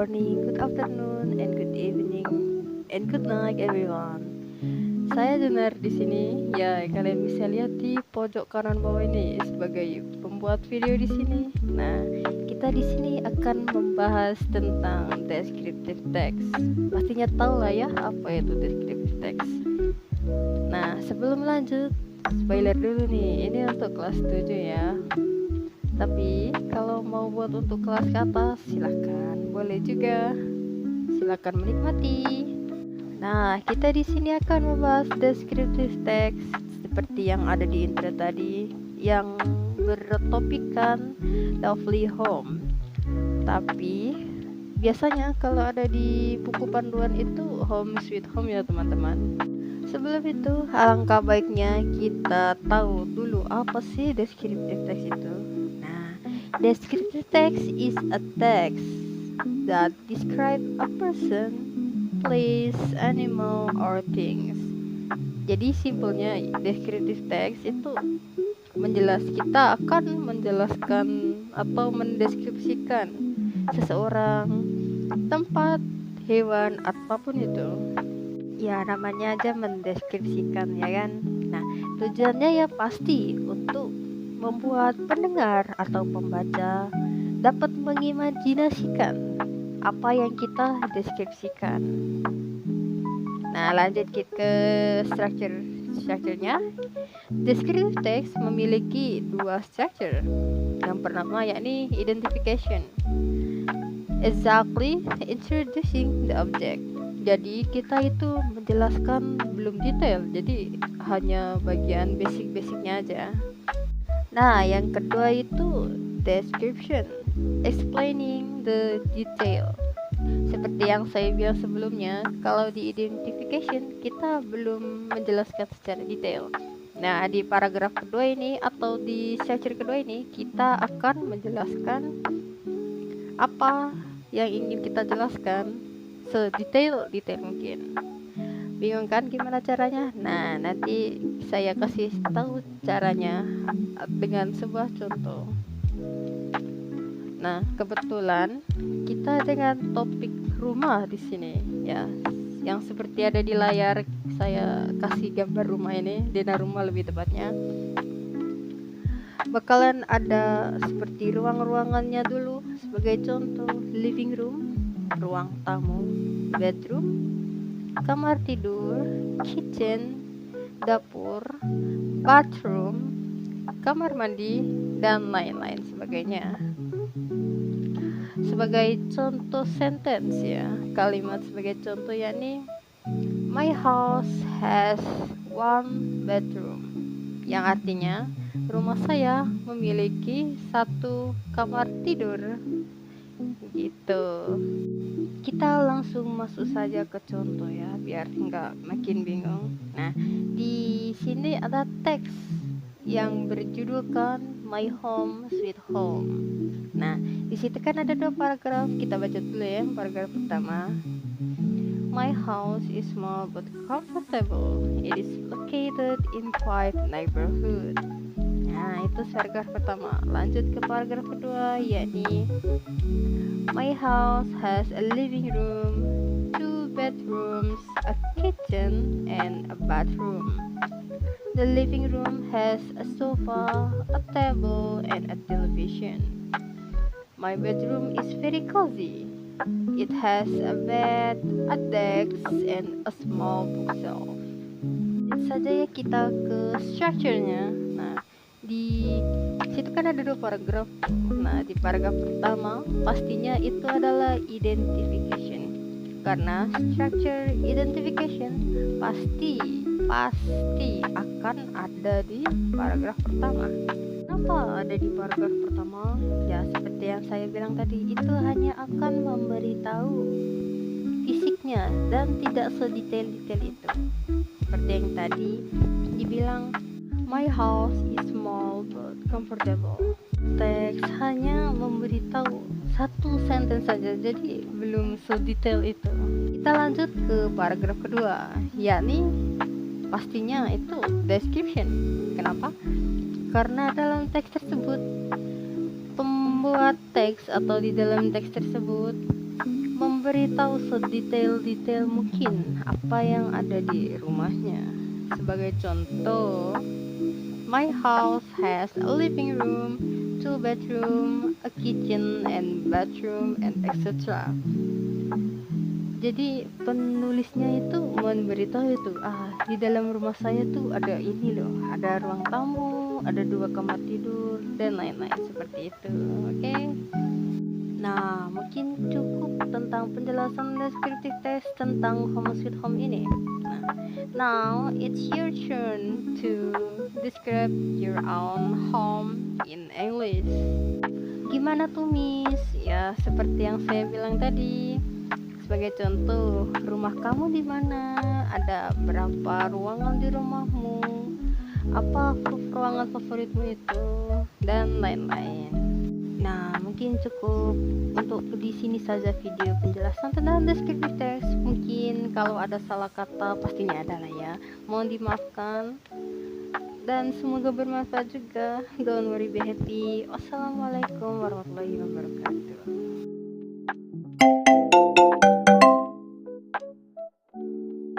morning, good afternoon, and good evening, and good night everyone. Saya dengar di sini, ya kalian bisa lihat di pojok kanan bawah ini sebagai pembuat video di sini. Nah, kita di sini akan membahas tentang descriptive text. Pastinya tahu lah ya apa itu descriptive text. Nah, sebelum lanjut, spoiler dulu nih, ini untuk kelas 7 ya. Tapi kalau mau buat untuk kelas ke atas, silahkan, boleh juga. Silahkan menikmati. Nah, kita di sini akan membahas descriptive text seperti yang ada di intro tadi, yang bertopikkan lovely home. Tapi biasanya kalau ada di buku panduan itu home sweet home ya teman-teman. Sebelum itu, alangkah baiknya kita tahu dulu apa sih descriptive text itu. Descriptive text is a text that describe a person, place, animal, or things. Jadi simpelnya descriptive text itu kita akan menjelaskan atau mendeskripsikan seseorang, tempat, hewan, apapun itu. Ya namanya aja mendeskripsikan ya kan. Nah tujuannya ya pasti untuk membuat pendengar atau pembaca dapat mengimajinasikan apa yang kita deskripsikan. Nah, lanjut kita ke strukturnya. Descriptive text memiliki dua struktur. Yang pertama yakni identification. Exactly introducing the object. Jadi kita itu menjelaskan belum detail, jadi hanya bagian basic-basicnya aja. Nah, yang kedua itu description, explaining the detail. Seperti yang saya bilang sebelumnya, kalau di identification kita belum menjelaskan secara detail. Nah, di paragraf kedua ini atau di struktur kedua ini kita akan menjelaskan apa yang ingin kita jelaskan sedetail mungkin. Bingung kan gimana caranya? Nah, nanti saya kasih tahu caranya dengan sebuah contoh. Nah, kebetulan kita dengan topik rumah di sini ya. Yang seperti ada di layar, saya kasih gambar rumah ini, denah rumah lebih tepatnya. Bakalan ada seperti ruang-ruangannya dulu sebagai contoh: living room, ruang tamu, bedroom, kamar tidur, kitchen, dapur, bathroom, kamar mandi, dan lain-lain sebagainya. Sebagai contoh sentence ya, kalimat sebagai contoh yakni my house has one bedroom, yang artinya rumah saya memiliki satu kamar tidur gitu. Kita langsung masuk saja ke contoh ya, biar nggak makin bingung. Nah, di sini ada teks yang berjudulkan My Home Sweet Home. Nah, di situ kan ada dua paragraf. Kita baca dulu ya. Paragraf pertama. My house is small but comfortable. It is located in quiet neighborhood. Nah, itu paragraf pertama. Lanjut ke paragraf kedua, yakni my house has a living room, 2 bedrooms, a kitchen, and a bathroom. The living room has a sofa, a table, and a television. My bedroom is very cozy. It has a bed, a desk, and a small bookshelf. Lanjut saja ya kita ke strukturnya. Nah, di situ kan ada dua paragraf. Nah, di paragraf pertama pastinya itu adalah identification. Karena structure identification pasti akan ada di paragraf pertama. Kenapa ada di paragraf pertama? Ya, seperti yang saya bilang tadi, itu hanya akan memberitahu fisiknya dan tidak sedetail-detail itu. Seperti yang tadi dibilang, my house is small but comfortable. Teks hanya memberitahu satu sentence saja, jadi belum sedetail itu. Kita lanjut ke paragraf kedua, yakni pastinya itu description. Kenapa? Karena dalam teks tersebut, pembuat teks atau di dalam teks tersebut memberitahu sedetail-detail mungkin apa yang ada di rumahnya. Sebagai contoh, my house has a living room, two bedroom, a kitchen and bathroom, and etc. Jadi penulisnya itu memberitahu itu, di dalam rumah saya tuh ada ini loh, ada ruang tamu, ada 2 kamar tidur, dan lain-lain seperti itu. Oke. Nah, mungkin cukup tentang penjelasan deskriptif teks tentang Home Sweet Home ini. Nah, now it's your turn to describe your own home in English. Gimana tuh, Miss? Ya, seperti yang saya bilang tadi. Sebagai contoh, rumah kamu di mana? Ada berapa ruangan di rumahmu? Apa ruangan favoritmu itu? Dan lain-lain. Nah, mungkin cukup untuk di sini saja video penjelasan tentang deskriptif teks. Mungkin kalau ada salah kata pastinya ada lah ya. Mohon dimaafkan. Dan semoga bermanfaat juga. Don't worry, be happy. Wassalamualaikum warahmatullahi wabarakatuh.